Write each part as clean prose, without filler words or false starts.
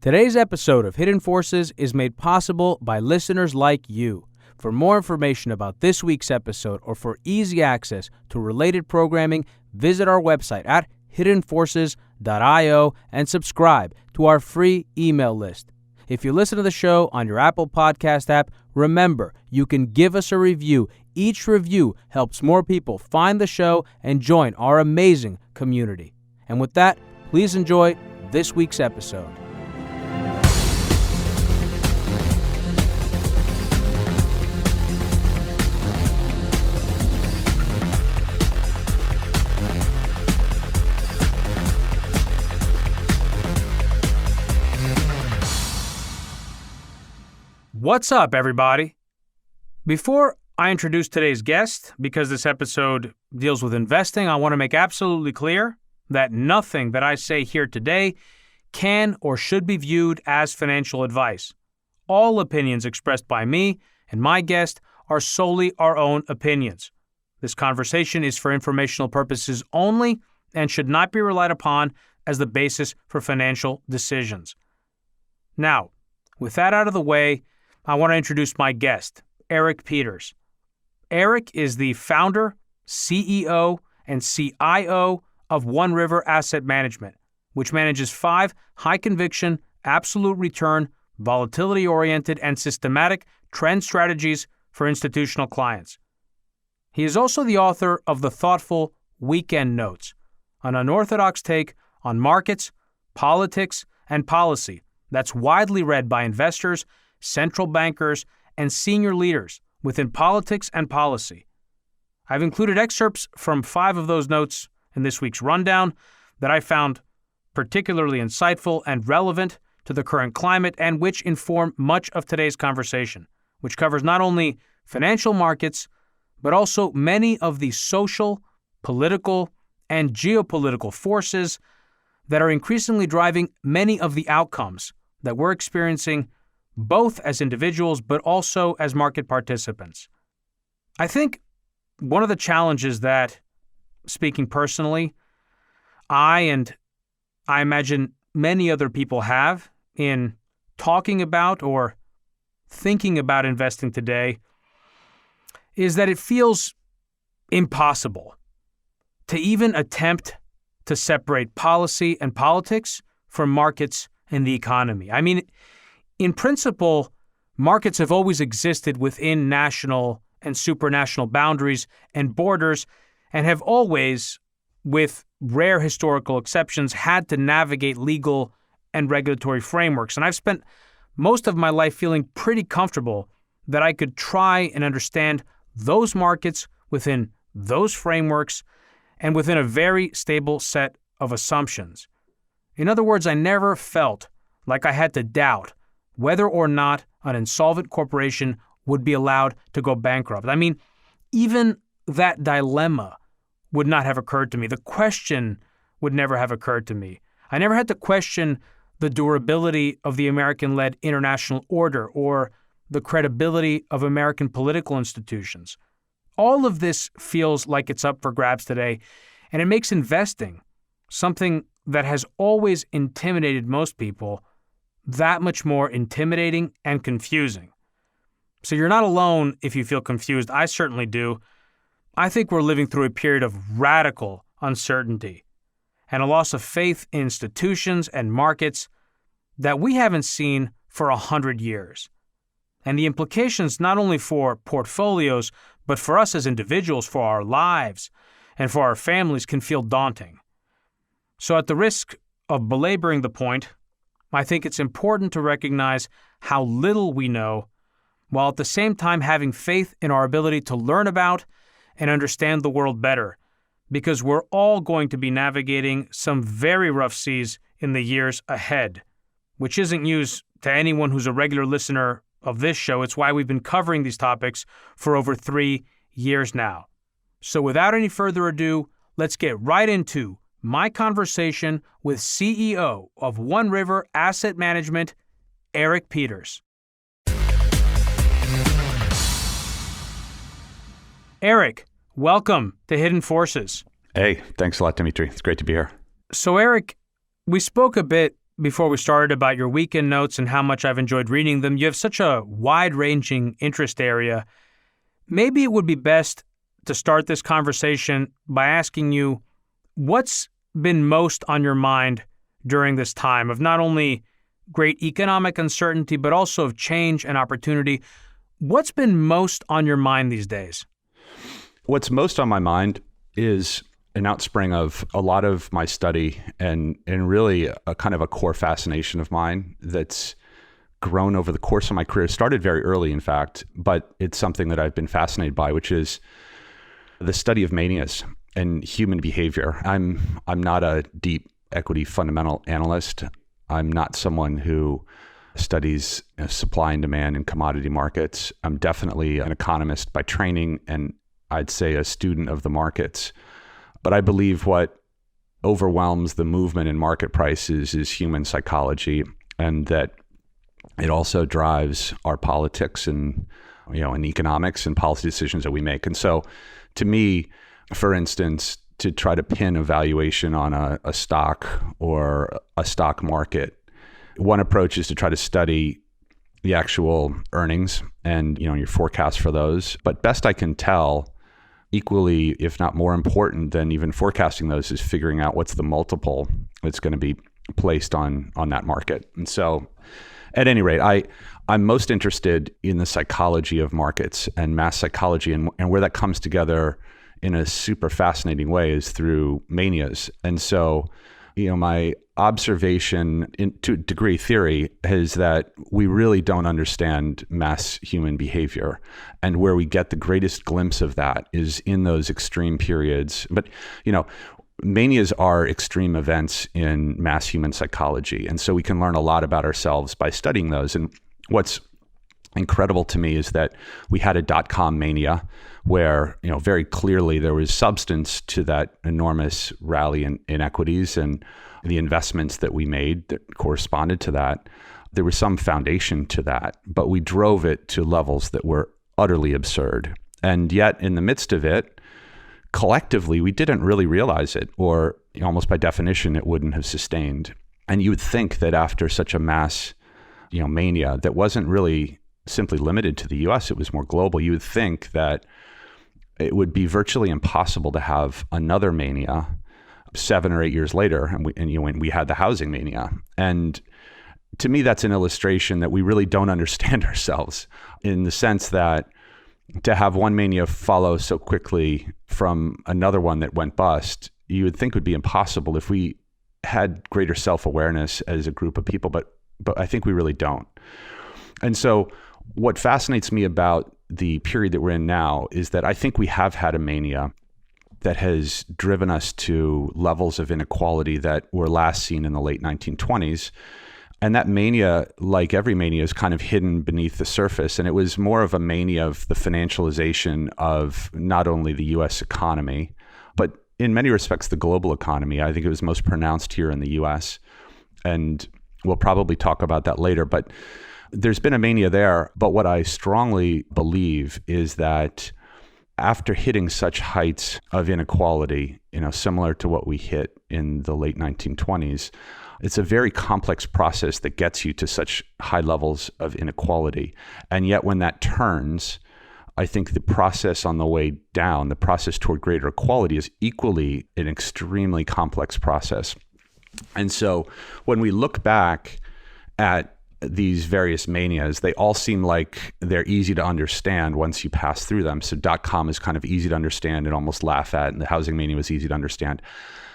Today's episode of Hidden Forces is made possible by listeners like you. For more information about this week's episode or for easy access to related programming, visit our website at hiddenforces.io and subscribe to our free email list. If you listen to the show on your Apple Podcast app, remember, you can give us a review. Each review helps more people find the show and join our amazing community. And with that, please enjoy this week's episode. What's up, everybody? Before I introduce today's guest, because this episode deals with investing, I want to make absolutely clear that nothing that I say here today can or should be viewed as financial advice. All opinions expressed by me and my guest are solely our own opinions. This conversation is for informational purposes only and should not be relied upon as the basis for financial decisions. Now, with that out of the way, I want to introduce my guest, Eric Peters. Eric is the founder, CEO, and CIO of One River Asset Management, which manages 5 high-conviction, absolute return, volatility-oriented, and systematic trend strategies for institutional clients. He is also the author of the thoughtful Weekend Notes, an unorthodox take on markets, politics, and policy that's widely read by investors, central bankers, and senior leaders within politics and policy. I've included excerpts from 5 of those notes in this week's rundown that I found particularly insightful and relevant to the current climate and which inform much of today's conversation, which covers not only financial markets, but also many of the social, political, and geopolitical forces that are increasingly driving many of the outcomes that we're experiencing both as individuals, but also as market participants. I think one of the challenges that, speaking personally, I imagine many other people have in talking about or thinking about investing today is that it feels impossible to even attempt to separate policy and politics from markets and the economy. I mean, in principle, markets have always existed within national and supranational boundaries and borders and have always, with rare historical exceptions, had to navigate legal and regulatory frameworks. And I've spent most of my life feeling pretty comfortable that I could try and understand those markets within those frameworks and within a very stable set of assumptions. In other words, I never felt like I had to doubt whether or not an insolvent corporation would be allowed to go bankrupt. I mean, even that dilemma would not have occurred to me. The question would never have occurred to me. I never had to question the durability of the American-led international order or the credibility of American political institutions. All of this feels like it's up for grabs today, and it makes investing, something that has always intimidated most people, that much more intimidating and confusing. So you're not alone if you feel confused. I certainly do. I think we're living through a period of radical uncertainty and a loss of faith in institutions and markets that we haven't seen for 100 years. And the implications not only for portfolios, but for us as individuals, for our lives, and for our families can feel daunting. So at the risk of belaboring the point, I think it's important to recognize how little we know, while at the same time having faith in our ability to learn about and understand the world better, because we're all going to be navigating some very rough seas in the years ahead, which isn't news to anyone who's a regular listener of this show. It's why we've been covering these topics for over 3 years now. So without any further ado, let's get right into my conversation with CEO of One River Asset Management, Eric Peters. Eric, welcome to Hidden Forces. Hey, thanks a lot, Demetri. It's great to be here. So Eric, we spoke a bit before we started about your weekend notes and how much I've enjoyed reading them. You have such a wide-ranging interest area. Maybe it would be best to start this conversation by asking you, what's been most on your mind during this time of not only great economic uncertainty, but also of change and opportunity? What's been most on your mind these days? What's most on my mind is an outspring of a lot of my study and really a kind of a core fascination of mine that's grown over the course of my career. It started very early, in fact, but it's something that I've been fascinated by, which is the study of manias and human behavior. I'm not a deep equity fundamental analyst. I'm not someone who studies supply and demand in commodity markets. I'm definitely an economist by training, and I'd say a student of the markets. But I believe what overwhelms the movement in market prices is human psychology, and that it also drives our politics and economics and policy decisions that we make. And so to me, for instance, to try to pin a valuation on a stock or a stock market, one approach is to try to study the actual earnings and your forecast for those. But best I can tell, equally, if not more important than even forecasting those, is figuring out what's the multiple that's going to be placed on that market. And so at any rate, I'm most interested in the psychology of markets and mass psychology, and where that comes together in a super fascinating way is through manias. And so, my observation to a degree theory is that we really don't understand mass human behavior. And where we get the greatest glimpse of that is in those extreme periods. But, manias are extreme events in mass human psychology. And so we can learn a lot about ourselves by studying those. And what's incredible to me is that we had a dot-com mania where, very clearly there was substance to that enormous rally in equities, and the investments that we made that corresponded to that. There was some foundation to that, but we drove it to levels that were utterly absurd. And yet in the midst of it, collectively, we didn't really realize it, or almost by definition, it wouldn't have sustained. And you would think that after such a mass, mania that wasn't really simply limited to the US, it was more global, you would think that it would be virtually impossible to have another mania 7 or 8 years later, and we had the housing mania. And to me, that's an illustration that we really don't understand ourselves, in the sense that to have one mania follow so quickly from another one that went bust, you would think would be impossible if we had greater self-awareness as a group of people, but I think we really don't. And so what fascinates me about the period that we're in now is that I think we have had a mania that has driven us to levels of inequality that were last seen in the late 1920s. And that mania, like every mania, is kind of hidden beneath the surface. And it was more of a mania of the financialization of not only the US economy, but in many respects, the global economy. I think it was most pronounced here in the US. And we'll probably talk about that later. But there's been a mania there. But what I strongly believe is that after hitting such heights of inequality, similar to what we hit in the late 1920s, it's a very complex process that gets you to such high levels of inequality. And yet when that turns, I think the process on the way down, the process toward greater equality, is equally an extremely complex process. And so when we look back at these various manias, they all seem like they're easy to understand once you pass through them. So .com is kind of easy to understand and almost laugh at, and the housing mania was easy to understand.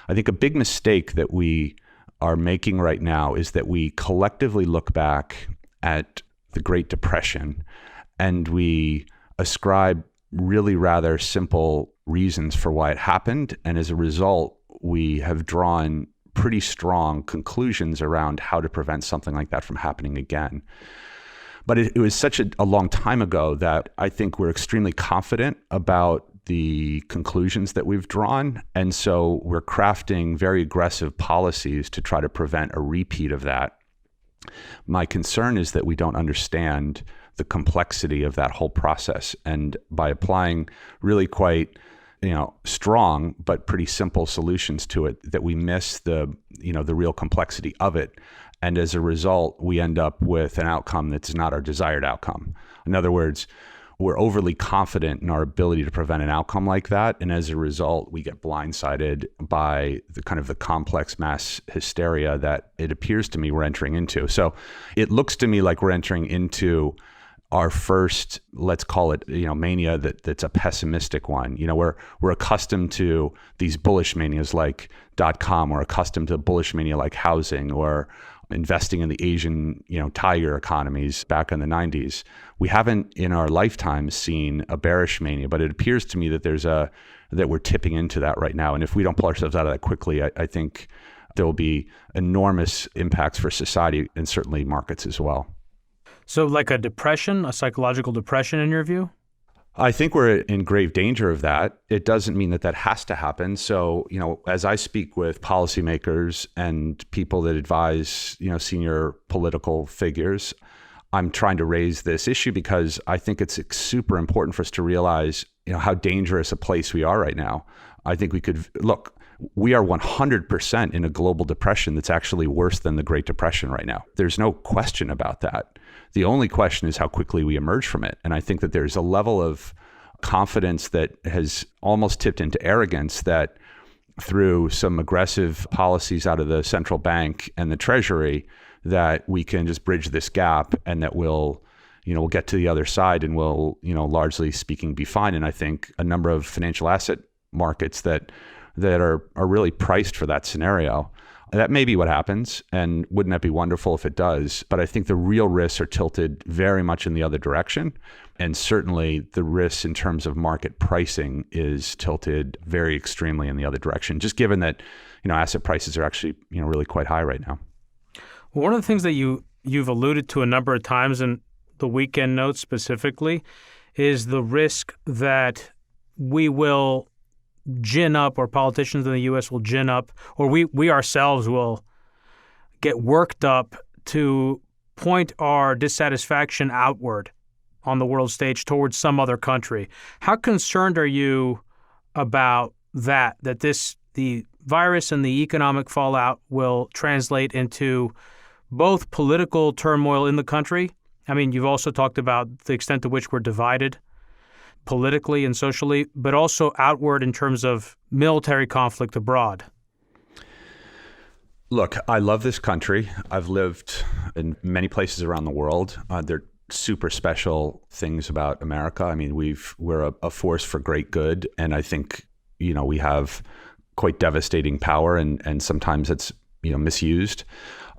I think a big mistake that we are making right now is that we collectively look back at the Great Depression and we ascribe really rather simple reasons for why it happened. And as a result, we have drawn pretty strong conclusions around how to prevent something like that from happening again. But it was such a long time ago that I think we're extremely confident about the conclusions that we've drawn. And so we're crafting very aggressive policies to try to prevent a repeat of that. My concern is that we don't understand the complexity of that whole process. And by applying really quite strong but pretty simple solutions to it, that we miss the real complexity of it. And as a result, we end up with an outcome that's not our desired outcome. In other words, we're overly confident in our ability to prevent an outcome like that. And as a result, we get blindsided by the kind of the complex mass hysteria that it appears to me we're entering into. So it looks to me like we're entering into our first, let's call it, mania that's a pessimistic one. We're accustomed to these bullish manias like .com. We're accustomed to bullish mania like housing or investing in the Asian, tiger economies back in the 90s. We haven't in our lifetime seen a bearish mania, but it appears to me that that we're tipping into that right now. And if we don't pull ourselves out of that quickly, I think there will be enormous impacts for society and certainly markets as well. So like a depression, a psychological depression in your view? I think we're in grave danger of that. It doesn't mean that has to happen. So, as I speak with policymakers and people that advise, senior political figures, I'm trying to raise this issue because I think it's super important for us to realize, how dangerous a place we are right now. I think we are 100% in a global depression that's actually worse than the Great Depression right now. There's no question about that. The only question is how quickly we emerge from it. And I think that there's a level of confidence that has almost tipped into arrogance that through some aggressive policies out of the central bank and the Treasury, that we can just bridge this gap and that we'll get to the other side and we'll, largely speaking, be fine. And I think a number of financial asset markets that are really priced for that scenario. That may be what happens, and wouldn't that be wonderful if it does? But I think the real risks are tilted very much in the other direction. And certainly the risks in terms of market pricing is tilted very extremely in the other direction, just given that, asset prices are actually, really quite high right now. Well, one of the things that you've alluded to a number of times in the weekend notes specifically is the risk that we will gin up, or politicians in the U.S. will gin up, or we ourselves will get worked up to point our dissatisfaction outward on the world stage towards some other country. How concerned are you about that the virus and the economic fallout will translate into both political turmoil in the country? I mean, you've also talked about the extent to which we're divided politically and socially, but also outward in terms of military conflict abroad. Look, I love this country. I've lived in many places around the world. There are super special things about America. I mean, we're a force for great good, and I think we have quite devastating power, and sometimes it's misused.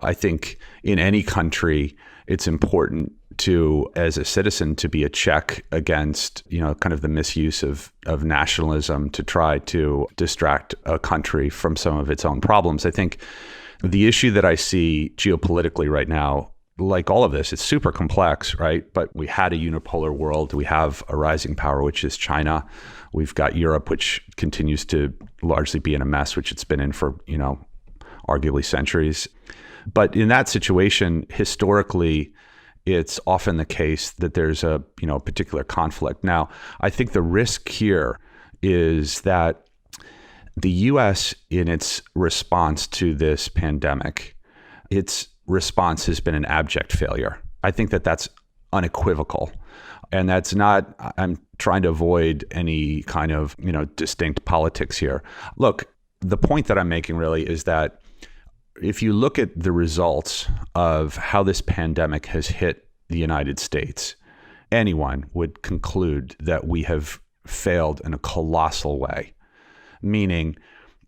I think in any country, it's important to, as a citizen, to be a check against, kind of the misuse of nationalism to try to distract a country from some of its own problems. I think the issue that I see geopolitically right now, like all of this, it's super complex, right? But we had a unipolar world. We have a rising power, which is China. We've got Europe, which continues to largely be in a mess, which it's been in for, arguably centuries. But in that situation, historically, it's often the case that there's a particular conflict. Now, I think the risk here is that the U.S. in its response to this pandemic, its response has been an abject failure. I think that that's unequivocal. And that's not, I'm trying to avoid any kind of, distinct politics here. Look, the point that I'm making really is that if you look at the results of how this pandemic has hit the United States, anyone would conclude that we have failed in a colossal way, meaning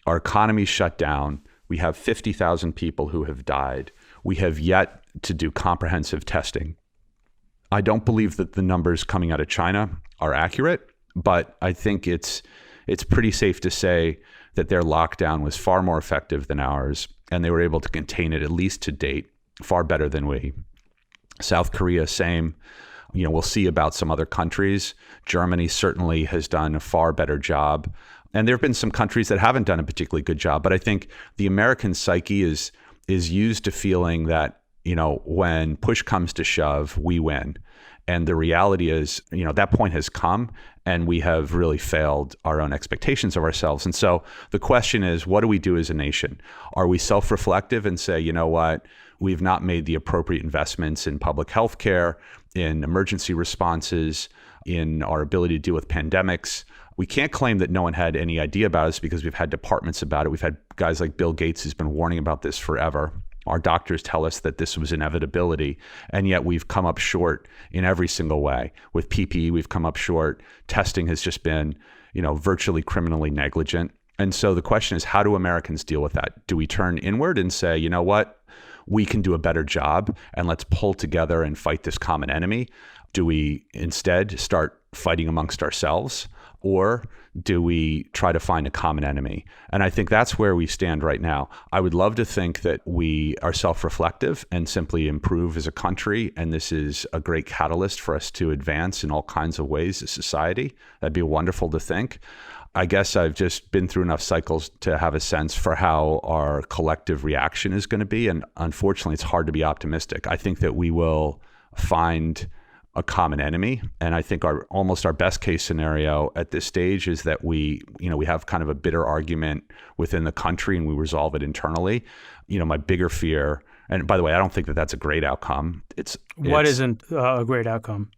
our economy shut down. We have 50,000 people who have died. We have yet to do comprehensive testing. I don't believe that the numbers coming out of China are accurate, but I think it's pretty safe to say that their lockdown was far more effective than ours, and they were able to contain it, at least to date, far better than we. South Korea, same. We'll see about some other countries. Germany certainly has done a far better job. And there have been some countries that haven't done a particularly good job. But I think the American psyche is used to feeling that when push comes to shove, we win. And the reality is, that point has come and we have really failed our own expectations of ourselves. And so the question is, what do we do as a nation? Are we self-reflective and say, you know what, we've not made the appropriate investments in public health care, in emergency responses, in our ability to deal with pandemics? We can't claim that no one had any idea about us because we've had departments about it. We've had guys like Bill Gates who's been warning about this forever. Our doctors tell us that this was inevitability, and yet we've come up short in every single way. With PPE, we've come up short. Testing has just been, virtually criminally negligent. And so the question is, how do Americans deal with that? Do we turn inward and say, you know what, we can do a better job and let's pull together and fight this common enemy? Do we instead start fighting amongst ourselves? Or do we try to find a common enemy? And I think that's where we stand right now. I would love to think that we are self-reflective and simply improve as a country. And this is a great catalyst for us to advance in all kinds of ways as society. That'd be wonderful to think. I guess I've just been through enough cycles to have a sense for how our collective reaction is going to be. And unfortunately, it's hard to be optimistic. I think that we will find a common enemy. And I think almost our best case scenario at this stage is that we have kind of a bitter argument within the country and we resolve it internally. My bigger fear, and by the way, I don't think that that's a great outcome. What isn't a great outcome?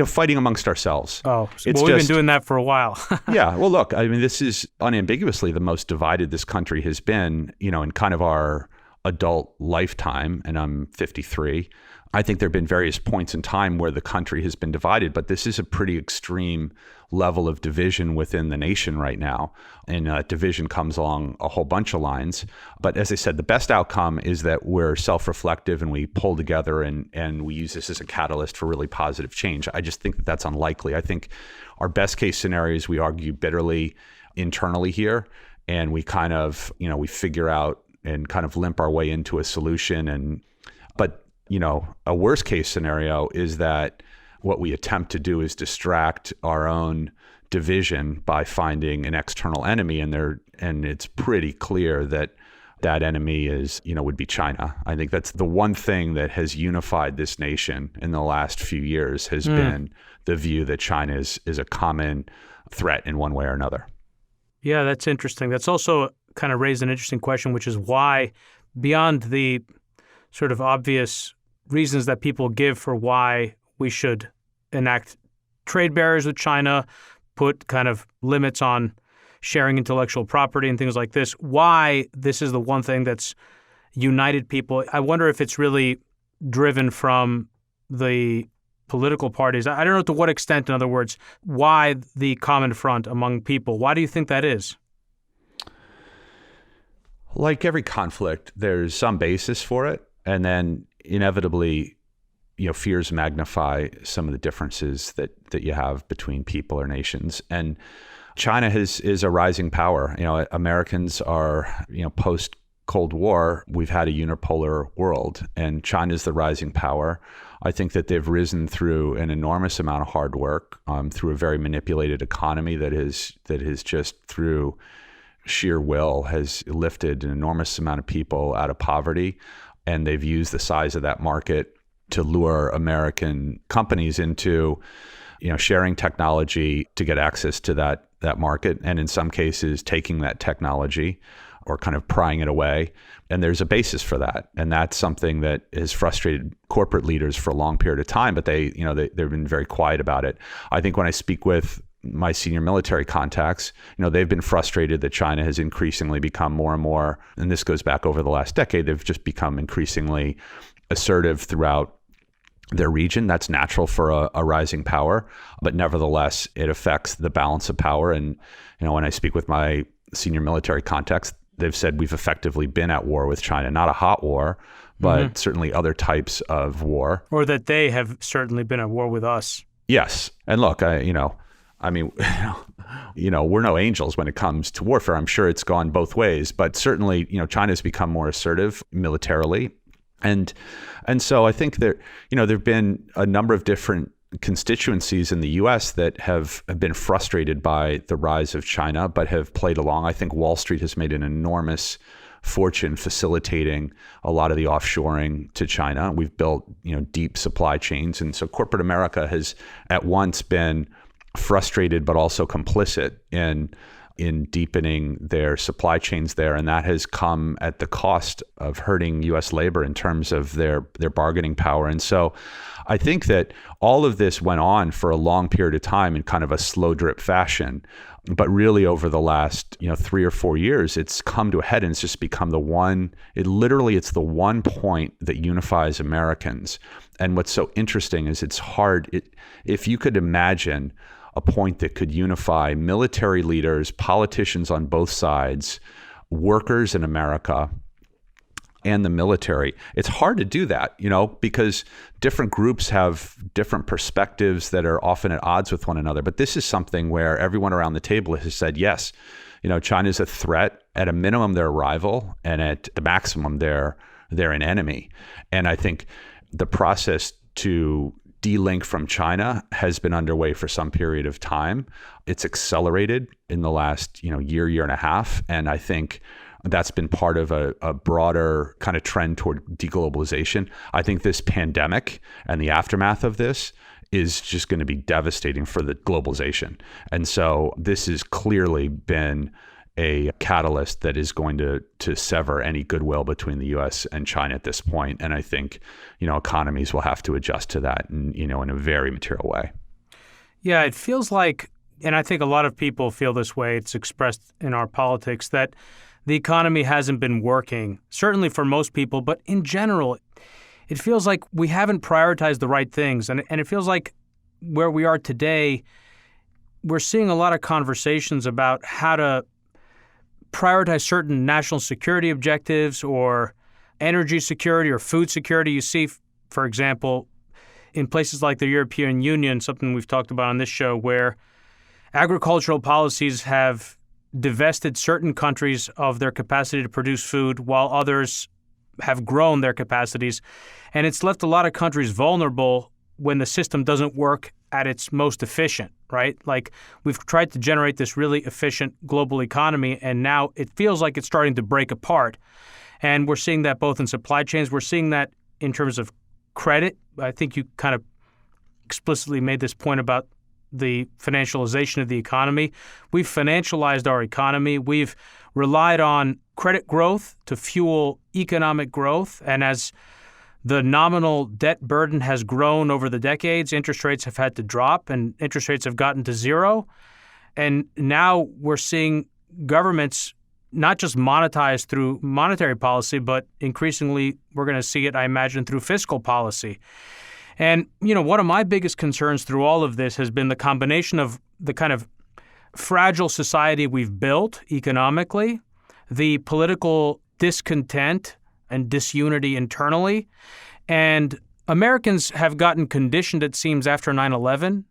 Fighting amongst ourselves. Oh, we've been doing that for a while. Yeah. Well, look, I mean, this is unambiguously the most divided this country has been, in kind of our adult lifetime, and I'm 53. I think there have been various points in time where the country has been divided, but this is a pretty extreme level of division within the nation right now. And division comes along a whole bunch of lines. But as I said, the best outcome is that we're self-reflective and we pull together and we use this as a catalyst for really positive change. I just think that that's unlikely. I think our best case scenario is we argue bitterly internally here and we kind of, we figure out and kind of limp our way into a solution. But a worst case scenario is that what we attempt to do is distract our own division by finding an external enemy, and it's pretty clear that enemy would be China. I think that's the one thing that has unified this nation in the last few years has been the view that China is a common threat in one way or another. Yeah, that's interesting. That's also kind of raised an interesting question, which is why, beyond the sort of obvious reasons that people give for why we should enact trade barriers with China, put kind of limits on sharing intellectual property and things like this, why this is the one thing that's united people. I wonder if it's really driven from the political parties. I don't know to what extent, in other words, why the common front among people. Why do you think that is? Like every conflict, there's some basis for it. And then inevitably, fears magnify some of the differences that you have between people or nations. And China is a rising power. Americans are, post Cold War, we've had a unipolar world, and China is the rising power. I think that they've risen through an enormous amount of hard work, through a very manipulated economy that is just through sheer will has lifted an enormous amount of people out of poverty. And they've used the size of that market to lure American companies into, sharing technology to get access to that market. And in some cases, taking that technology or kind of prying it away. And there's a basis for that. And that's something that has frustrated corporate leaders for a long period of time, but they've been very quiet about it. I think when I speak with my senior military contacts, they've been frustrated that China has increasingly become more and more, and this goes back over the last decade, they've just become increasingly assertive throughout their region. That's natural for a rising power, but nevertheless, it affects the balance of power. And, when I speak with my senior military contacts, they've said we've effectively been at war with China, not a hot war, but certainly other types of war. Or that they have certainly been at war with us. Yes. And look, we're no angels when it comes to warfare. I'm sure it's gone both ways, but certainly, China's become more assertive militarily. And so I think there have been a number of different constituencies in the U.S. that have been frustrated by the rise of China, but have played along. I think Wall Street has made an enormous fortune facilitating a lot of the offshoring to China. We've built, deep supply chains. And so corporate America has at once been frustrated, but also complicit in deepening their supply chains there. And that has come at the cost of hurting U.S. labor in terms of their bargaining power. And so I think that all of this went on for a long period of time in kind of a slow drip fashion. But really over the last, 3 or 4 years, it's come to a head and it's just become it's the one point that unifies Americans. And what's so interesting is it's hard. If you could imagine a point that could unify military leaders, politicians on both sides, workers in America, and the military, it's hard to do that, because different groups have different perspectives that are often at odds with one another. But this is something where everyone around the table has said, yes, China's a threat. At a minimum, they're a rival, and at the maximum, they're an enemy. And I think the process to de-link from China has been underway for some period of time. It's accelerated in the last, year and a half. And I think that's been part of a broader kind of trend toward deglobalization. I think this pandemic and the aftermath of this is just going to be devastating for the globalization. And so this has clearly been a catalyst that is going to sever any goodwill between the U.S. and China at this point. And I think, economies will have to adjust to that in a very material way. Yeah, it feels like, and I think a lot of people feel this way, it's expressed in our politics, that the economy hasn't been working, certainly for most people, but in general, it feels like we haven't prioritized the right things. And it feels like where we are today, we're seeing a lot of conversations about how to prioritize certain national security objectives or energy security or food security. You see, for example, in places like the European Union, something we've talked about on this show, where agricultural policies have divested certain countries of their capacity to produce food while others have grown their capacities. And it's left a lot of countries vulnerable when the system doesn't work at its most efficient, right? Like we've tried to generate this really efficient global economy, and now it feels like it's starting to break apart. And we're seeing that both in supply chains. We're seeing that in terms of credit. I think you kind of explicitly made this point about the financialization of the economy. We've financialized our economy. We've relied on credit growth to fuel economic growth. And as the nominal debt burden has grown over the decades, interest rates have had to drop and interest rates have gotten to zero. And now we're seeing governments not just monetize through monetary policy, but increasingly we're going to see it, I imagine, through fiscal policy. And, one of my biggest concerns through all of this has been the combination of the kind of fragile society we've built economically, the political discontent and disunity internally. And Americans have gotten conditioned, it seems, after 9/11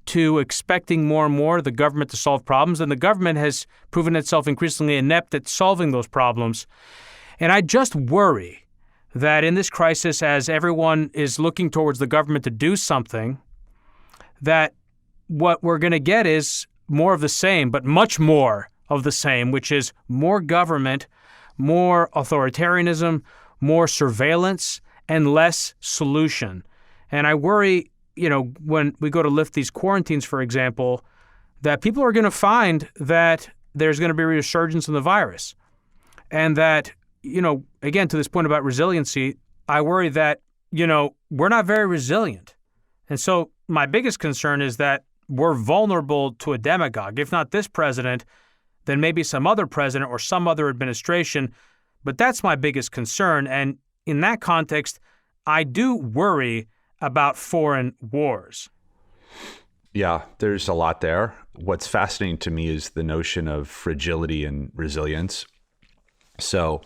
to expecting more and more the government to solve problems. And the government has proven itself increasingly inept at solving those problems. And I just worry that in this crisis, as everyone is looking towards the government to do something, that what we're going to get is more of the same, but much more of the same, which is more government, more authoritarianism, more surveillance, and less solution. And I worry, when we go to lift these quarantines, for example, that people are going to find that there's going to be a resurgence in the virus. And that, again, to this point about resiliency, I worry that, we're not very resilient. And so my biggest concern is that we're vulnerable to a demagogue. If not this president, then maybe some other president or some other administration. But that's my biggest concern. And in that context, I do worry about foreign wars. Yeah, there's a lot there. What's fascinating to me is the notion of fragility and resilience. So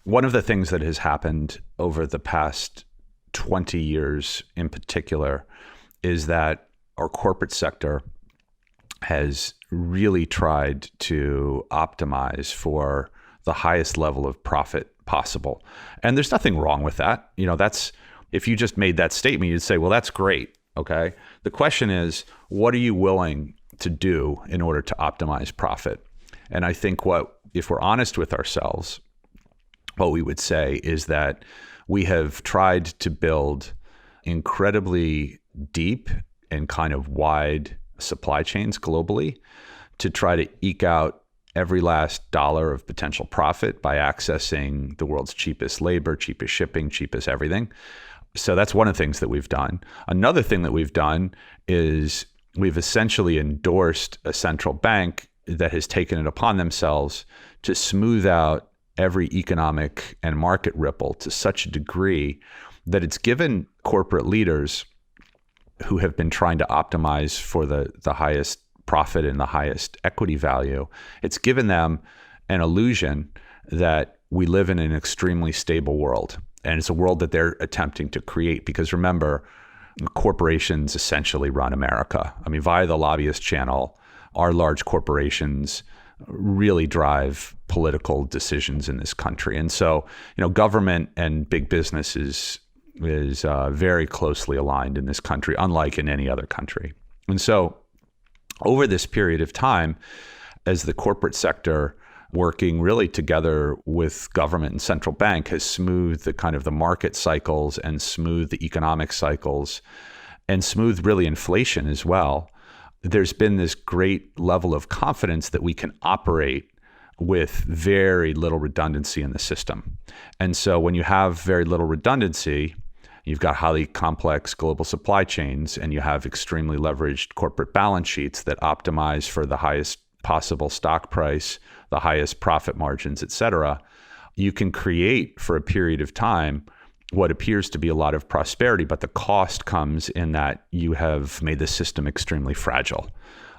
one of the things that has happened over the past 20 years in particular is that our corporate sector has really tried to optimize for the highest level of profit possible. And there's nothing wrong with that. That's, if you just made that statement, you'd say, well, that's great. Okay. The question is, what are you willing to do in order to optimize profit? And I think if we're honest with ourselves, what we would say is that we have tried to build incredibly deep and kind of wide supply chains globally to try to eke out every last dollar of potential profit by accessing the world's cheapest labor, cheapest shipping, cheapest everything. So that's one of the things that we've done. Another thing that we've done is we've essentially endorsed a central bank that has taken it upon themselves to smooth out every economic and market ripple to such a degree that it's given corporate leaders who have been trying to optimize for the highest profit and the highest equity value, it's given them an illusion that we live in an extremely stable world. And it's a world that they're attempting to create because remember, corporations essentially run America. I mean, via the lobbyist channel, our large corporations really drive political decisions in this country. And so, government and big business is very closely aligned in this country, unlike in any other country. And so over this period of time, as the corporate sector working really together with government and central bank has smoothed the kind of the market cycles and smoothed the economic cycles and smoothed really inflation as well, there's been this great level of confidence that we can operate with very little redundancy in the system. And so when you have very little redundancy, you've got highly complex global supply chains and you have extremely leveraged corporate balance sheets that optimize for the highest possible stock price, the highest profit margins, et cetera, you can create for a period of time what appears to be a lot of prosperity, but the cost comes in that you have made the system extremely fragile.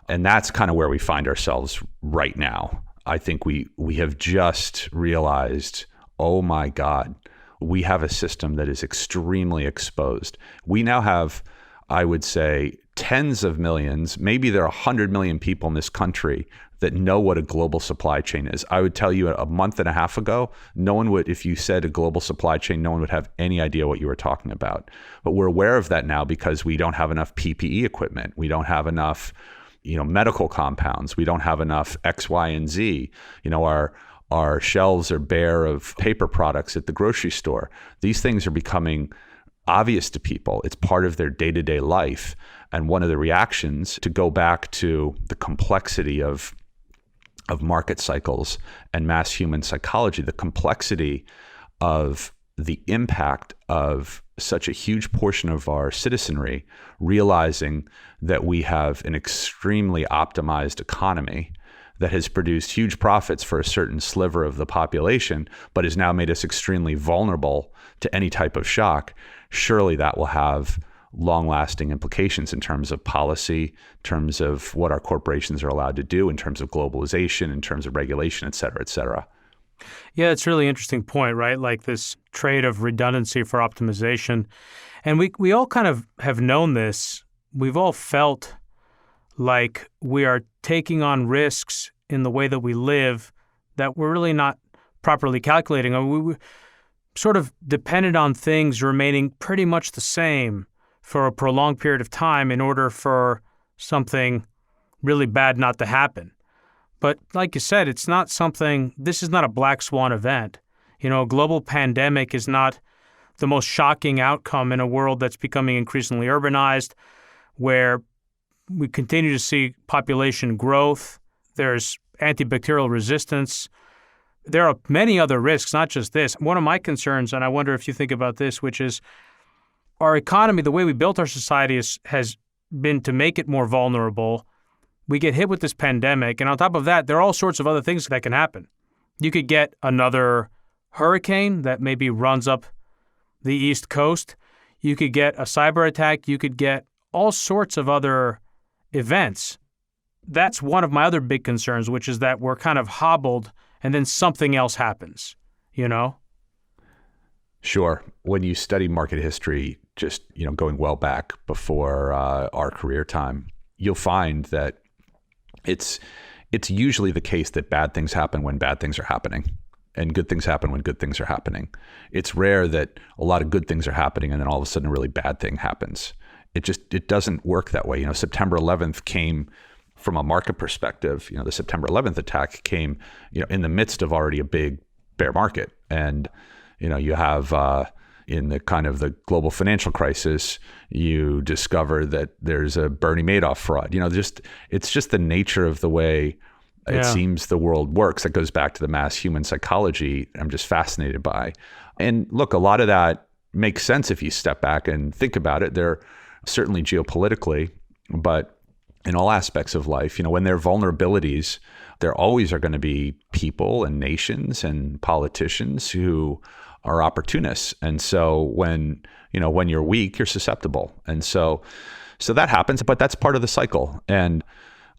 And that's kind of where we find ourselves right now. I think we have just realized, oh my God, we have a system that is extremely exposed. We now have, I would say, tens of millions, maybe there are 100 million people in this country that know what a global supply chain is. I would tell you a month and a half ago, no one would, if you said a global supply chain, no one would have any idea what you were talking about. But we're aware of that now because we don't have enough PPE equipment. We don't have enough, medical compounds. We don't have enough X, Y, and Z. Our shelves are bare of paper products at the grocery store. These things are becoming obvious to people. It's part of their day-to-day life. And one of the reactions, to go back to the complexity of market cycles and mass human psychology, the complexity of the impact of such a huge portion of our citizenry realizing that we have an extremely optimized economy that has produced huge profits for a certain sliver of the population, but has now made us extremely vulnerable to any type of shock. Surely that will have long-lasting implications in terms of policy, in terms of what our corporations are allowed to do, in terms of globalization, in terms of regulation, et cetera, et cetera. Yeah, it's a really interesting point, right? Like this trade of redundancy for optimization. And we all kind of have known this. We've all felt like we are taking on risks in the way that we live that we're really not properly calculating. We sort of depended on things remaining pretty much the same for a prolonged period of time in order for something really bad not to happen. But like you said, this is not a black swan event. A global pandemic is not the most shocking outcome in a world that's becoming increasingly urbanized, where we continue to see population growth. There's antibacterial resistance. There are many other risks, not just this. One of my concerns, and I wonder if you think about this, which is our economy, the way we built our society has been to make it more vulnerable. We get hit with this pandemic, and on top of that, there are all sorts of other things that can happen. You could get another hurricane that maybe runs up the East Coast. You could get a cyber attack. You could get all sorts of other events. That's one of my other big concerns, which is that we're kind of hobbled and then something else happens, Sure. When you study market history, just going well back before our career time, you'll find that it's usually the case that bad things happen when bad things are happening, and good things happen when good things are happening. It's rare that a lot of good things are happening and then all of a sudden a really bad thing happens. It doesn't work that way. September 11th came from a market perspective. The September 11th attack came, in the midst of already a big bear market. And, you have in the kind of the global financial crisis, you discover that there's a Bernie Madoff fraud. It's just the nature of the way it seems the world works. That goes back to the mass human psychology I'm just fascinated by. And look, a lot of that makes sense if you step back and think about it. They're certainly geopolitically, but in all aspects of life, when there are vulnerabilities, there always are going to be people and nations and politicians who are opportunists. And so when you're weak, you're susceptible. And so that happens, but that's part of the cycle. And,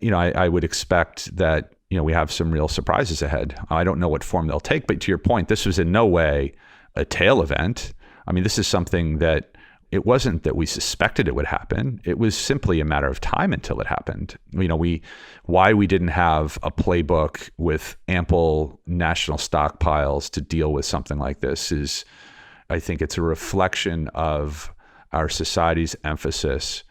I would expect that, we have some real surprises ahead. I don't know what form they'll take, but to your point, this was in no way a tail event. I mean, this is something that it wasn't that we suspected it would happen. It was simply a matter of time until it happened. Why we didn't have a playbook with ample national stockpiles to deal with something like this is, I think it's a reflection of our society's emphasis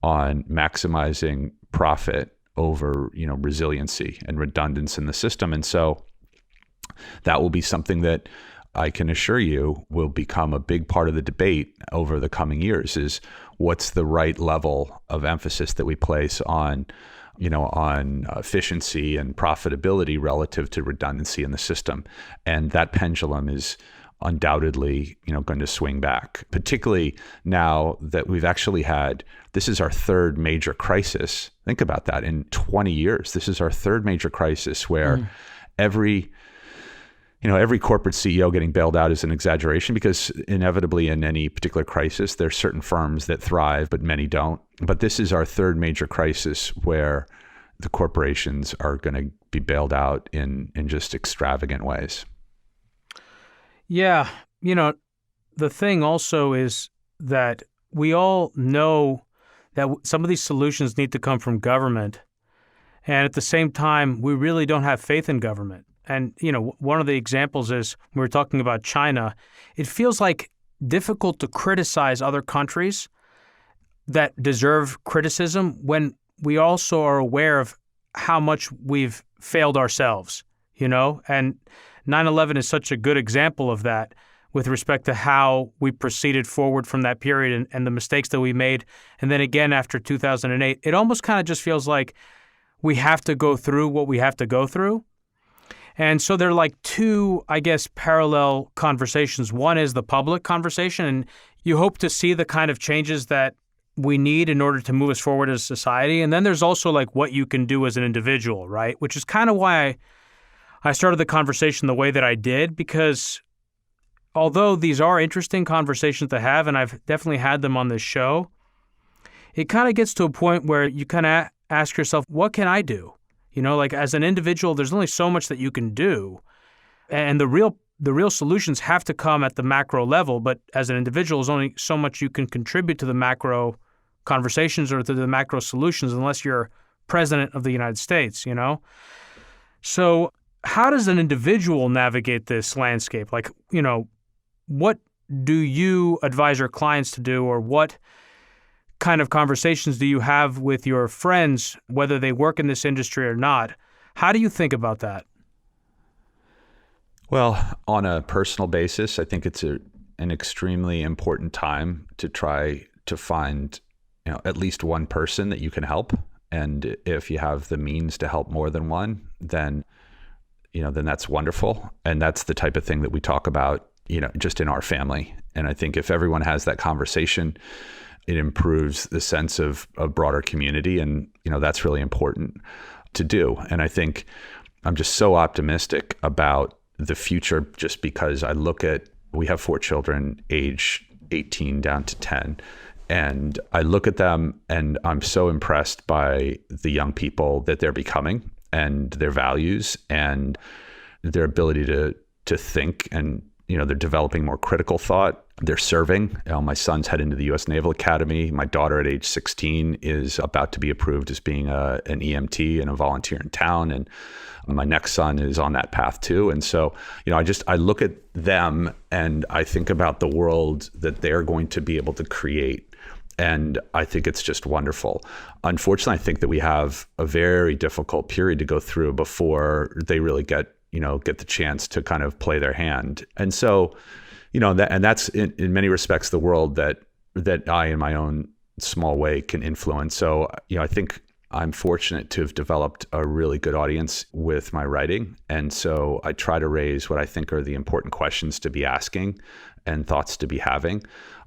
on maximizing profit over, resiliency and redundancy in the system. And so that will be something that I can assure you will become a big part of the debate over the coming years, is what's the right level of emphasis that we place on, on efficiency and profitability relative to redundancy in the system. And that pendulum is undoubtedly, going to swing back, particularly now that we've actually this is our third major crisis. Think about that. In 20 years, this is our third major crisis where every corporate CEO getting bailed out is an exaggeration, because inevitably in any particular crisis, there's certain firms that thrive, but many don't. But this is our third major crisis where the corporations are going to be bailed out in just extravagant ways. Yeah. The thing also is that we all know that some of these solutions need to come from government. And at the same time, we really don't have faith in government. And, one of the examples is when we're talking about China, it feels like difficult to criticize other countries that deserve criticism when we also are aware of how much we've failed ourselves, and 9/11 is such a good example of that with respect to how we proceeded forward from that period and the mistakes that we made. And then again, after 2008, it almost kind of just feels like we have to go through what we have to go through. And so they're like two, I guess, parallel conversations. One is the public conversation, and you hope to see the kind of changes that we need in order to move us forward as a society. And then there's also like what you can do as an individual, right? Which is kind of why I started the conversation the way that I did, because although these are interesting conversations to have, and I've definitely had them on this show, it kind of gets to a point where you kind of ask yourself, what can I do? Like as an individual, there's only so much that you can do. And the real solutions have to come at the macro level. But as an individual, there's only so much you can contribute to the macro conversations or to the macro solutions unless you're president of the United States, So how does an individual navigate this landscape? Like, what do you advise your clients to do, or what kind of conversations do you have with your friends, whether they work in this industry or not? How do you think about that? Well, on a personal basis, I think it's an extremely important time to try to find, at least one person that you can help. And if you have the means to help more than one, then that's wonderful. And that's the type of thing that we talk about, just in our family. And I think if everyone has that conversation, it improves the sense of a broader community. And, that's really important to do. And I think I'm just so optimistic about the future, just because we have 4 children, age 18 down to 10. And I look at them and I'm so impressed by the young people that they're becoming and their values and their ability to think. And, they're developing more critical thought. They're serving. My son's heading to the U.S. Naval Academy. My daughter at age 16 is about to be approved as being an EMT and a volunteer in town. And my next son is on that path too. And so, I look at them and I think about the world that they're going to be able to create. And I think it's just wonderful. Unfortunately, I think that we have a very difficult period to go through before they really get get the chance to kind of play their hand. And so, that's in many respects the world that I, in my own small way, can influence. So, I think I'm fortunate to have developed a really good audience with my writing. And so I try to raise what I think are the important questions to be asking and thoughts to be having.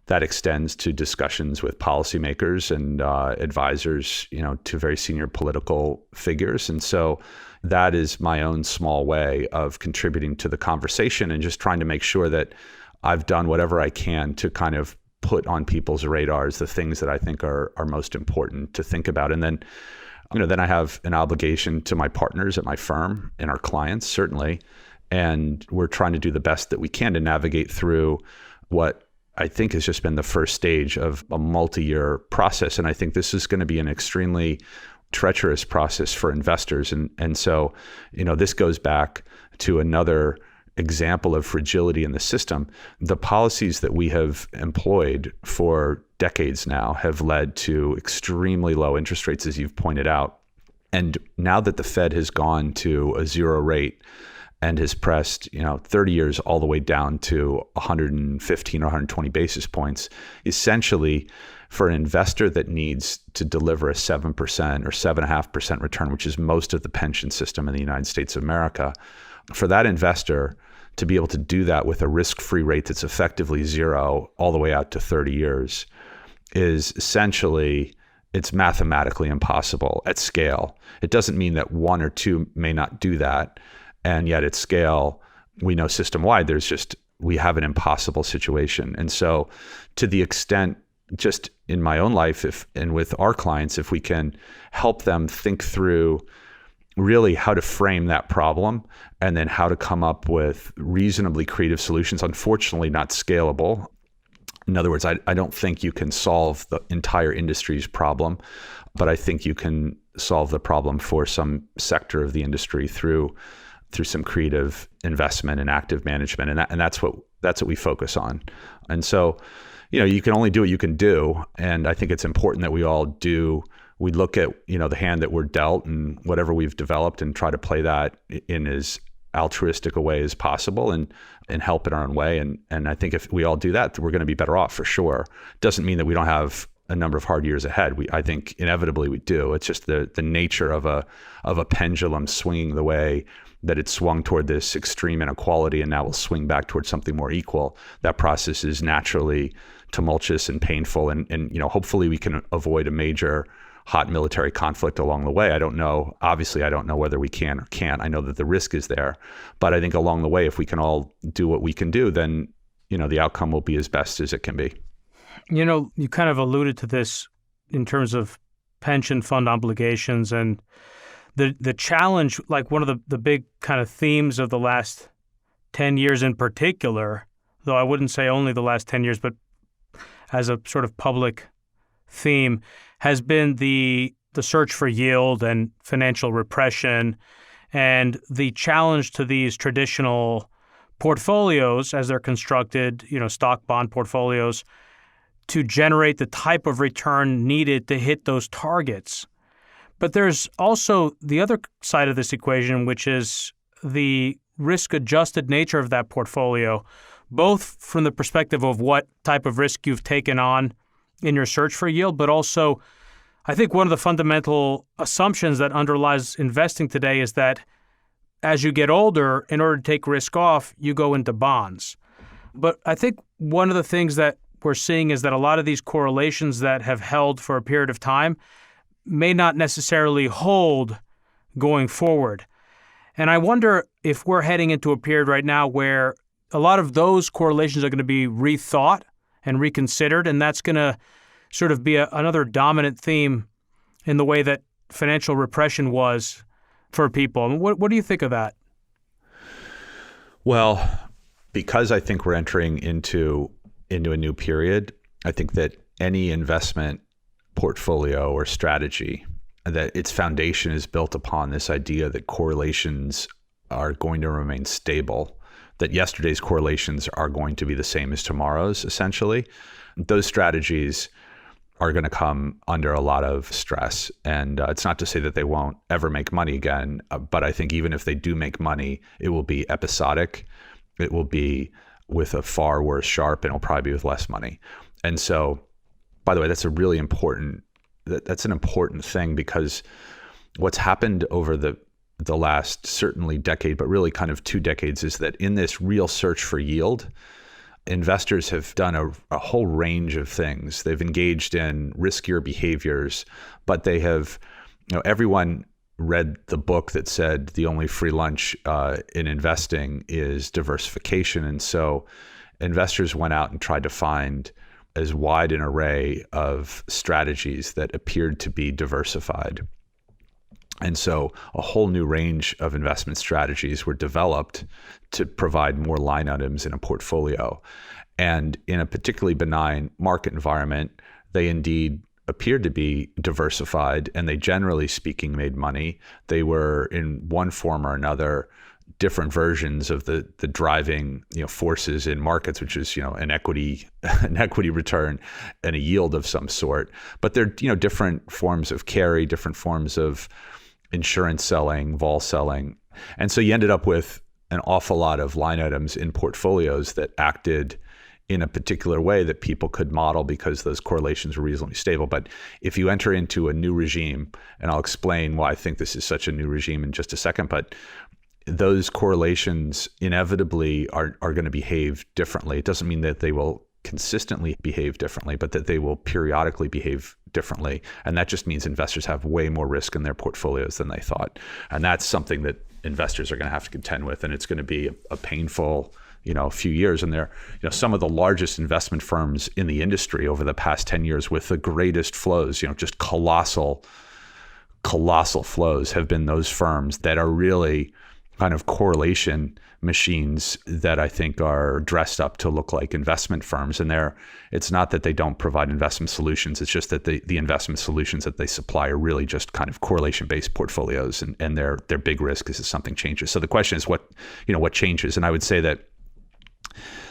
That extends to discussions with policymakers and advisors, to very senior political figures. And so that is my own small way of contributing to the conversation and just trying to make sure that I've done whatever I can to kind of put on people's radars the things that I think are most important to think about. And then, then I have an obligation to my partners at my firm and our clients, certainly. And we're trying to do the best that we can to navigate through what I think has just been the first stage of a multi-year process. And I think this is going to be an extremely treacherous process for investors. And so, this goes back to another example of fragility in the system. The policies that we have employed for decades now have led to extremely low interest rates, as you've pointed out. And now that the Fed has gone to a zero rate and has pressed, 30 years all the way down to 115 or 120 basis points, essentially for an investor that needs to deliver a 7% or 7.5% return, which is most of the pension system in the United States of America, for that investor to be able to do that with a risk-free rate that's effectively zero all the way out to 30 years is essentially, it's mathematically impossible at scale. It doesn't mean that one or two may not do that. And yet at scale, we know system-wide, we have an impossible situation. And so to the extent, just in my own life, and with our clients, if we can help them think through really how to frame that problem and then how to come up with reasonably creative solutions, unfortunately not scalable. In other words, I don't think you can solve the entire industry's problem, but I think you can solve the problem for some sector of the industry through some creative investment and active management. And that's what we focus on. And so, you can only do what you can do. And I think it's important that we all do. We look at, the hand that we're dealt and whatever we've developed and try to play that in as altruistic a way as possible and help in our own way. And I think if we all do that, we're going to be better off for sure. Doesn't mean that we don't have a number of hard years ahead. I think inevitably we do. It's just the nature of a pendulum swinging the way that it swung toward this extreme inequality and now will swing back towards something more equal. That process is naturally tumultuous and painful. And hopefully we can avoid a major hot military conflict along the way. I don't know. Obviously, I don't know whether we can or can't. I know that the risk is there. But I think along the way, if we can all do what we can do, then, the outcome will be as best as it can be. You kind of alluded to this in terms of pension fund obligations and the challenge, like one of the big kind of themes of the last 10 years in particular, though I wouldn't say only the last 10 years, but as a sort of public theme, has been the search for yield and financial repression and the challenge to these traditional portfolios as they're constructed, stock bond portfolios, to generate the type of return needed to hit those targets. But there's also the other side of this equation, which is the risk-adjusted nature of that portfolio, both from the perspective of what type of risk you've taken on in your search for yield, but also I think one of the fundamental assumptions that underlies investing today is that as you get older, in order to take risk off, you go into bonds. But I think one of the things that we're seeing is that a lot of these correlations that have held for a period of time may not necessarily hold going forward. And I wonder if we're heading into a period right now where a lot of those correlations are going to be rethought and reconsidered, and that's going to sort of be another dominant theme in the way that financial repression was for people. I mean, what do you think of that? Well, because I think we're entering into a new period, I think that any investment portfolio or strategy, that its foundation is built upon this idea that correlations are going to remain stable, that yesterday's correlations are going to be the same as tomorrow's, essentially. Those strategies are going to come under a lot of stress. And it's not to say that they won't ever make money again, but I think even if they do make money, it will be episodic. It will be with a far worse sharp, and it'll probably be with less money. And so, by the way, that's an important thing, because what's happened over the last certainly decade, but really kind of 2 decades, is that in this real search for yield, investors have done a whole range of things. They've engaged in riskier behaviors, but they have, everyone read the book that said the only free lunch in investing is diversification. And so investors went out and tried to find as wide an array of strategies that appeared to be diversified. And so a whole new range of investment strategies were developed to provide more line items in a portfolio. And in a particularly benign market environment, they indeed appeared to be diversified, and they, generally speaking, made money. They were, in one form or another, different versions of the driving forces in markets, which is an equity return and a yield of some sort. But they're different forms of carry, different forms of insurance selling, vol selling. And so you ended up with an awful lot of line items in portfolios that acted in a particular way that people could model because those correlations were reasonably stable. But if you enter into a new regime, and I'll explain why I think this is such a new regime in just a second, but those correlations inevitably are going to behave differently. It doesn't mean that they will consistently behave differently, but that they will periodically behave differently. And that just means investors have way more risk in their portfolios than they thought. And that's something that investors are going to have to contend with. And it's going to be a painful few years. And they're some of the largest investment firms in the industry over the past 10 years with the greatest flows, just colossal flows, have been those firms that are really kind of correlation machines that I think are dressed up to look like investment firms. And it's not that they don't provide investment solutions. It's just that the investment solutions that they supply are really just kind of correlation-based portfolios, and their big risk is if something changes. So the question is what changes? And I would say that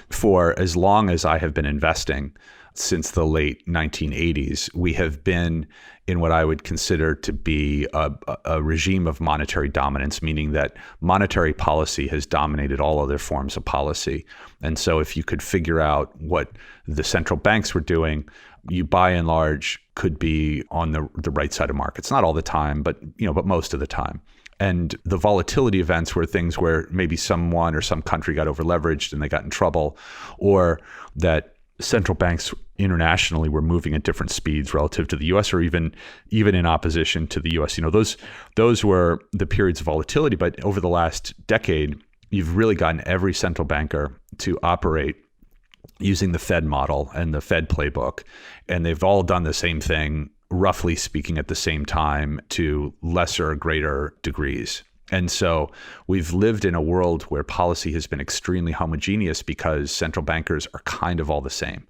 for as long as I have been investing, since the late 1980s, we have been in what I would consider to be a regime of monetary dominance, meaning that monetary policy has dominated all other forms of policy. And so if you could figure out what the central banks were doing, you by and large could be on the right side of markets. Not all the time, but most of the time. And the volatility events were things where maybe someone or some country got over leveraged and they got in trouble, or that central banks internationally were moving at different speeds relative to the U.S. or even in opposition to the U.S. Those were the periods of volatility. But over the last decade, you've really gotten every central banker to operate using the Fed model and the Fed playbook. And they've all done the same thing, roughly speaking, at the same time to lesser or greater degrees. And so we've lived in a world where policy has been extremely homogeneous because central bankers are kind of all the same.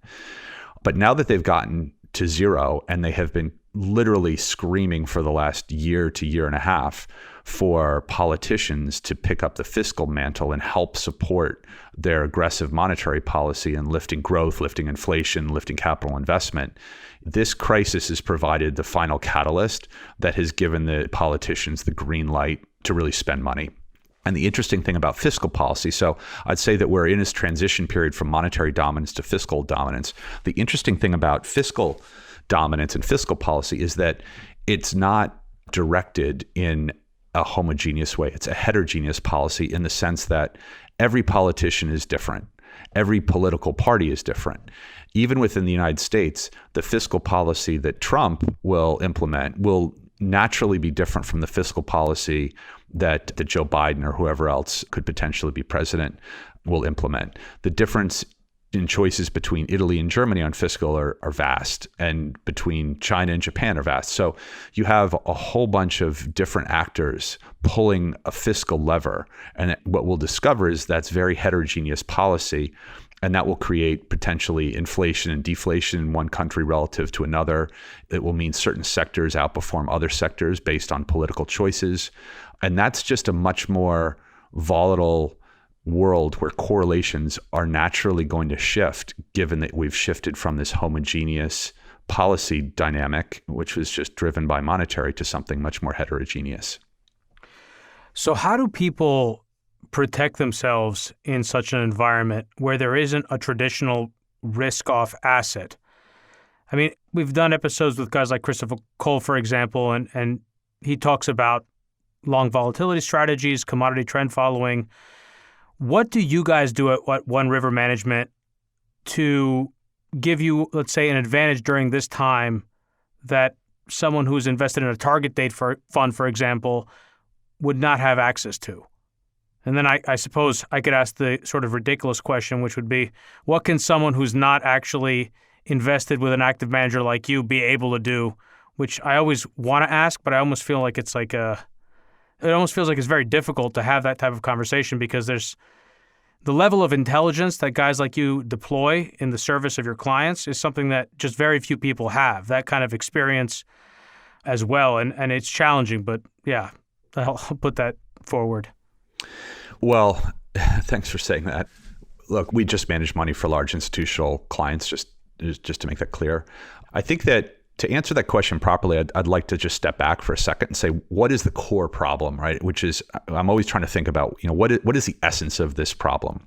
But now that they've gotten to zero, and they have been literally screaming for the last year to year and a half for politicians to pick up the fiscal mantle and help support their aggressive monetary policy and lifting growth, lifting inflation, lifting capital investment, this crisis has provided the final catalyst that has given the politicians the green light to really spend money. And the interesting thing about fiscal policy, so I'd say that we're in this transition period from monetary dominance to fiscal dominance. The interesting thing about fiscal dominance and fiscal policy is that it's not directed in a homogeneous way. It's a heterogeneous policy in the sense that every politician is different. Every political party is different. Even within the United States, the fiscal policy that Trump will implement will naturally be different from the fiscal policy that Joe Biden or whoever else could potentially be president will implement. The difference in choices between Italy and Germany on fiscal are vast, and between China and Japan are vast. So you have a whole bunch of different actors pulling a fiscal lever. And what we'll discover is that's very heterogeneous policy. And that will create potentially inflation and deflation in one country relative to another. It will mean certain sectors outperform other sectors based on political choices. And that's just a much more volatile world where correlations are naturally going to shift, given that we've shifted from this homogeneous policy dynamic, which was just driven by monetary, to something much more heterogeneous. So how do people protect themselves in such an environment where there isn't a traditional risk-off asset? I mean, we've done episodes with guys like Christopher Cole, for example, and he talks about long volatility strategies, commodity trend following. What do you guys do at One River Management to give you, let's say, an advantage during this time that someone who's invested in a target date fund, for example, would not have access to? And then I suppose I could ask the sort of ridiculous question, which would be, what can someone who's not actually invested with an active manager like you be able to do? Which I always want to ask, but I almost feel like it almost feels like it's very difficult to have that type of conversation, because there's the level of intelligence that guys like you deploy in the service of your clients is something that just very few people have, that kind of experience as well. And it's challenging, but yeah, I'll put that forward. Well, thanks for saying that. Look, we just manage money for large institutional clients, just to make that clear. I think that to answer that question properly, I'd like to just step back for a second and say, what is the core problem, right? Which is, I'm always trying to think about, what is the essence of this problem?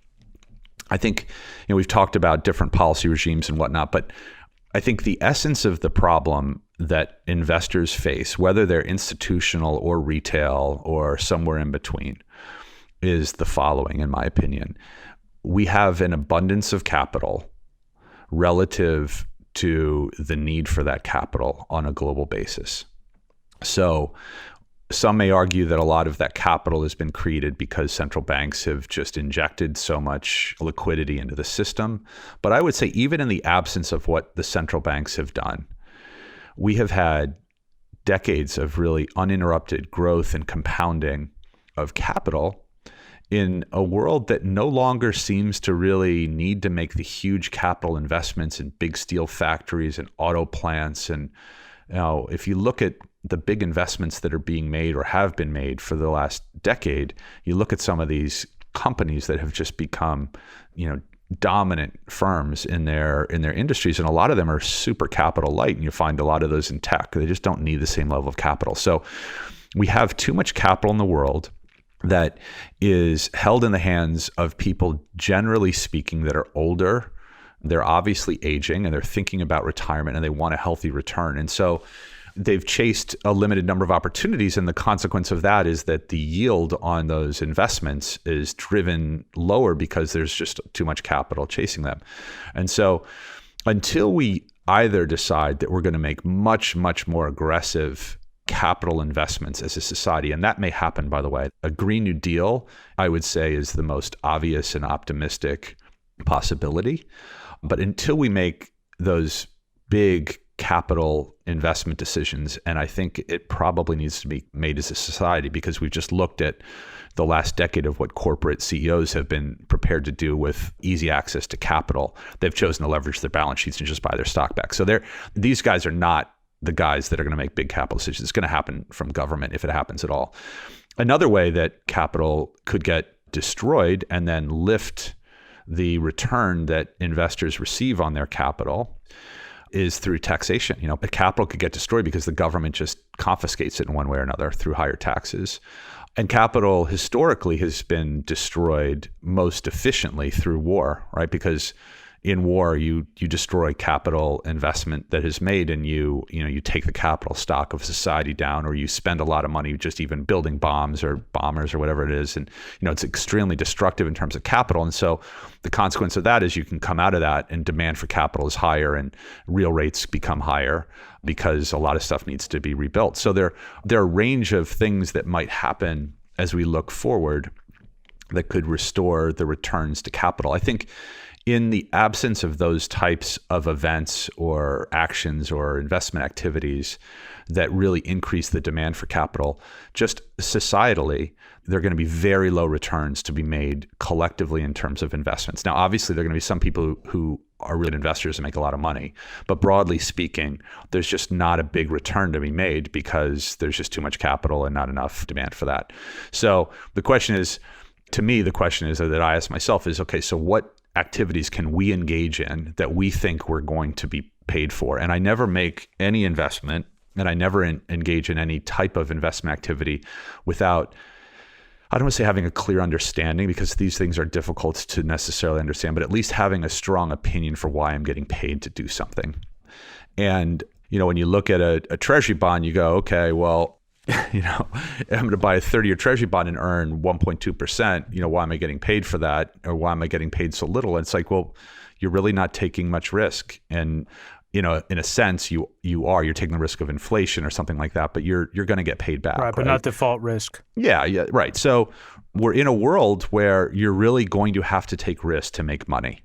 I think, we've talked about different policy regimes and whatnot, but I think the essence of the problem that investors face, whether they're institutional or retail or somewhere in between, is the following, in my opinion. We have an abundance of capital relative to the need for that capital on a global basis. So some may argue that a lot of that capital has been created because central banks have just injected so much liquidity into the system. But I would say even in the absence of what the central banks have done, we have had decades of really uninterrupted growth and compounding of capital in a world that no longer seems to really need to make the huge capital investments in big steel factories and auto plants. And if you look at the big investments that are being made or have been made for the last decade, you look at some of these companies that have just become, dominant firms in their industries, and a lot of them are super capital light, and you find a lot of those in tech. They just don't need the same level of capital. So we have too much capital in the world that is held in the hands of people, generally speaking, that are older. They're obviously aging, and they're thinking about retirement, and they want a healthy return. And so they've chased a limited number of opportunities, and the consequence of that is that the yield on those investments is driven lower because there's just too much capital chasing them. And so until we either decide that we're going to make much, much more aggressive capital investments as a society, and that may happen, by the way. A Green New Deal, I would say, is the most obvious and optimistic possibility. But until we make those big capital investment decisions, and I think it probably needs to be made as a society, because we've just looked at the last decade of what corporate CEOs have been prepared to do with easy access to capital. They've chosen to leverage their balance sheets and just buy their stock back. So these guys are not the guys that are going to make big capital decisions. It's going to happen from government if it happens at all. Another way that capital could get destroyed and then lift the return that investors receive on their capital is through taxation. The capital could get destroyed because the government just confiscates it in one way or another through higher taxes. And capital historically has been destroyed most efficiently through war, right? Because in war, you destroy capital investment that is made, and you take the capital stock of society down, or you spend a lot of money just even building bombs or bombers or whatever it is. And it's extremely destructive in terms of capital. And so the consequence of that is you can come out of that and demand for capital is higher and real rates become higher because a lot of stuff needs to be rebuilt. So there are a range of things that might happen as we look forward that could restore the returns to capital. I think in the absence of those types of events or actions or investment activities that really increase the demand for capital, just societally, there are going to be very low returns to be made collectively in terms of investments. Now, obviously, there are going to be some people who are real investors and make a lot of money. But broadly speaking, there's just not a big return to be made because there's just too much capital and not enough demand for that. So the question is that I ask myself is, okay, so what activities can we engage in that we think we're going to be paid for. And I never make any investment, and I never engage in any type of investment activity without, I don't want to say having a clear understanding, because these things are difficult to necessarily understand, but at least having a strong opinion for why I'm getting paid to do something. And, when you look at a treasury bond, you go, okay, well, I'm going to buy a 30-year treasury bond and earn 1.2%. Why am I getting paid for that? Or why am I getting paid so little? And it's like, well, you're really not taking much risk. And, in a sense, you're taking the risk of inflation or something like that, but you're going to get paid back. Right, but not default risk. Yeah, right. So we're in a world where you're really going to have to take risks to make money.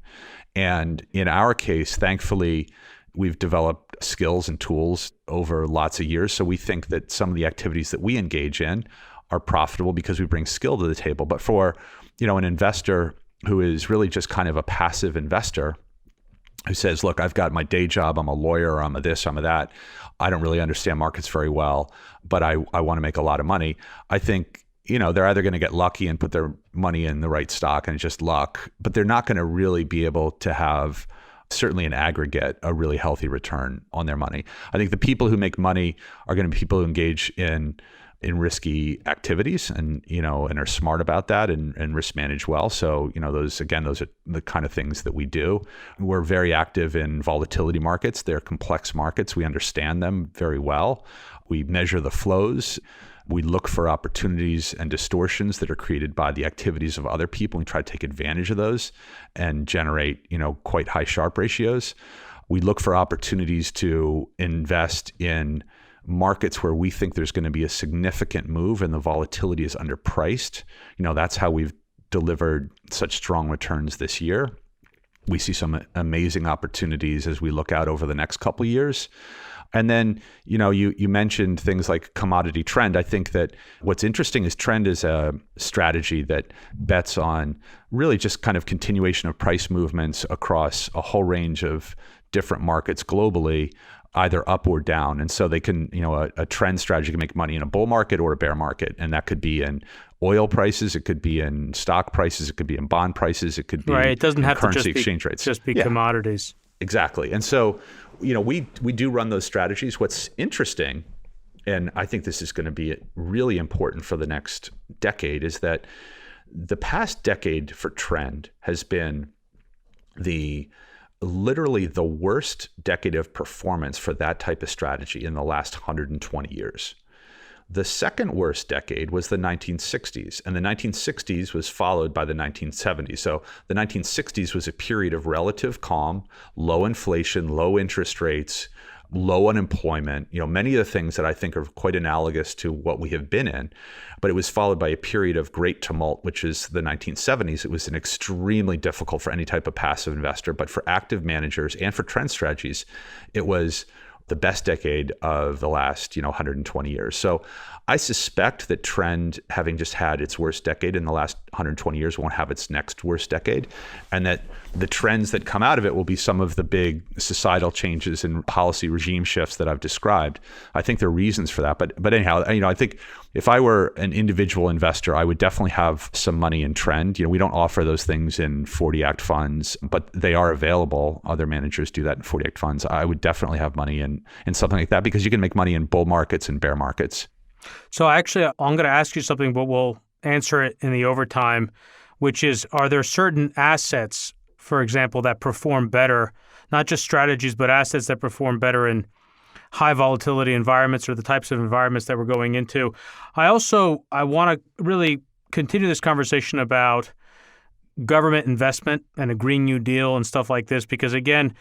And in our case, thankfully, we've developed skills and tools over lots of years. So we think that some of the activities that we engage in are profitable because we bring skill to the table. But for, an investor who is really just kind of a passive investor, who says, look, I've got my day job, I'm a lawyer, I'm a this, I'm a that, I don't really understand markets very well, but I want to make a lot of money. I think, they're either going to get lucky and put their money in the right stock and it's just luck, but they're not going to really be able to have, certainly in aggregate, a really healthy return on their money. I think the people who make money are going to be people who engage in risky activities and are smart about that and risk manage well. So, those are the kind of things that we do. We're very active in volatility markets. They're complex markets. We understand them very well. We measure the flows. We look for opportunities and distortions that are created by the activities of other people. We try to take advantage of those and generate, quite high Sharpe ratios. We look for opportunities to invest in markets where we think there's going to be a significant move and the volatility is underpriced. That's how we've delivered such strong returns this year. We see some amazing opportunities as we look out over the next couple of years. And then, you mentioned things like commodity trend. I think that what's interesting is trend is a strategy that bets on really just kind of continuation of price movements across a whole range of different markets globally, either up or down. And so they can, a trend strategy can make money in a bull market or a bear market. And that could be in oil prices, it could be in stock prices, it could be in bond prices, it could be it doesn't have currency to just exchange rates. Just be commodities. Exactly. And so, we do run those strategies. What's interesting, and I think this is going to be really important for the next decade, is that the past decade for trend has been literally the worst decade of performance for that type of strategy in the last 120 years. The second worst decade was the 1960s, and the 1960s was followed by the 1970s. So the 1960s was a period of relative calm, low inflation, low interest rates, low unemployment, many of the things that I think are quite analogous to what we have been in. But it was followed by a period of great tumult, which is the 1970s. It was an extremely difficult for any type of passive investor, but for active managers and for trend strategies, it was the best decade of the last 120 years. So I suspect that trend, having just had its worst decade in the last 120 years, won't have its next worst decade, and that the trends that come out of it will be some of the big societal changes and policy regime shifts that I've described. I think there are reasons for that, but anyhow, I think if I were an individual investor, I would definitely have some money in trend. We don't offer those things in 40 Act funds, but they are available. Other managers do that in 40 Act funds. I would definitely have money in something like that, because you can make money in bull markets and bear markets. So actually, I'm going to ask you something, but we'll answer it in the overtime, which is, are there certain assets, for example, that perform better, not just strategies, but assets that perform better in high volatility environments or the types of environments that we're going into? I want to really continue this conversation about government investment and a Green New Deal and stuff like this, because again,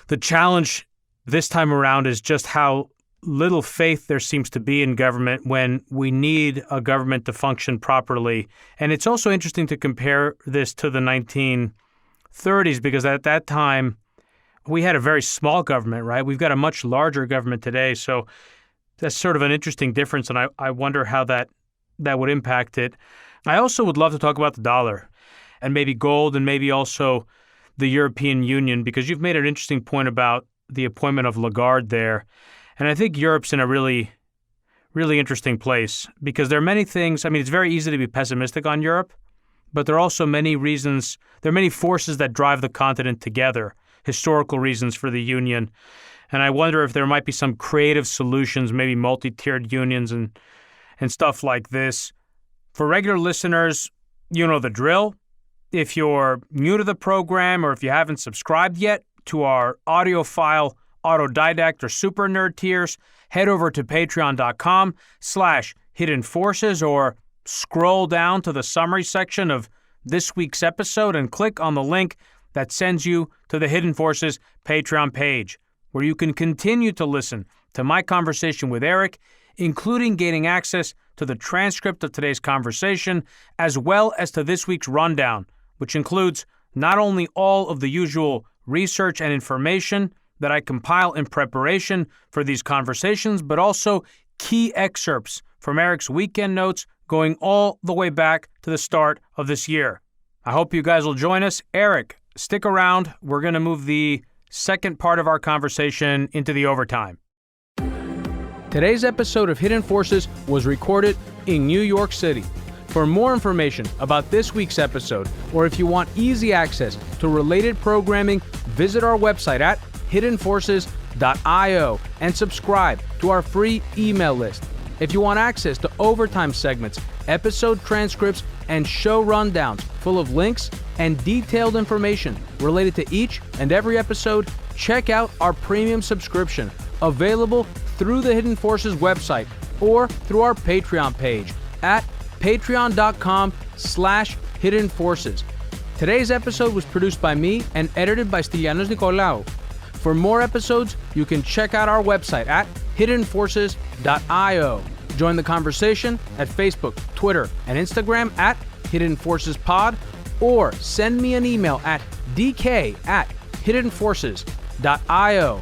the challenge this time around is just how little faith there seems to be in government when we need a government to function properly. And it's also interesting to compare this to the 1930s, because at that time, we had a very small government, right? We've got a much larger government today. So that's sort of an interesting difference, and I wonder how that would impact it. I also would love to talk about the dollar and maybe gold and maybe also the European Union, because you've made an interesting point about the appointment of Lagarde there. And I think Europe's in a really, really interesting place, because there are many things. I mean, it's very easy to be pessimistic on Europe, but there are also many reasons. There are many forces that drive the continent together. historical reasons for the union. And I wonder if there might be some creative solutions, maybe multi-tiered unions and stuff like this. For regular listeners, you know the drill. If you're new to the program or if you haven't subscribed yet to our audiophile, autodidact, or super nerd tiers, head over to patreon.com/hidden forces or scroll down to the summary section of this week's episode and click on the link that sends you to the Hidden Forces Patreon page, where you can continue to listen to my conversation with Eric, including gaining access to the transcript of today's conversation, as well as to this week's rundown, which includes not only all of the usual research and information that I compile in preparation for these conversations, but also key excerpts from Eric's weekend notes going all the way back to the start of this year. I hope you guys will join us. Eric, stick around. We're going to move the second part of our conversation into the overtime. Today's episode of Hidden Forces was recorded in New York City. For more information about this week's episode, or if you want easy access to related programming, visit our website at hiddenforces.io and subscribe to our free email list. If you want access to overtime segments, episode transcripts, and show rundowns full of links and detailed information related to each and every episode, check out our premium subscription, available through the Hidden Forces website or through our Patreon page at patreon.com/hidden forces. Today's episode was produced by me and edited by Stylianos Nicolaou. For more episodes, you can check out our website at hiddenforces.io. Join the conversation at Facebook, Twitter, and Instagram at Hidden Forces Pod, or send me an email at dk@hiddenforces.io.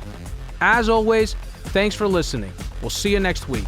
As always, thanks for listening. We'll see you next week.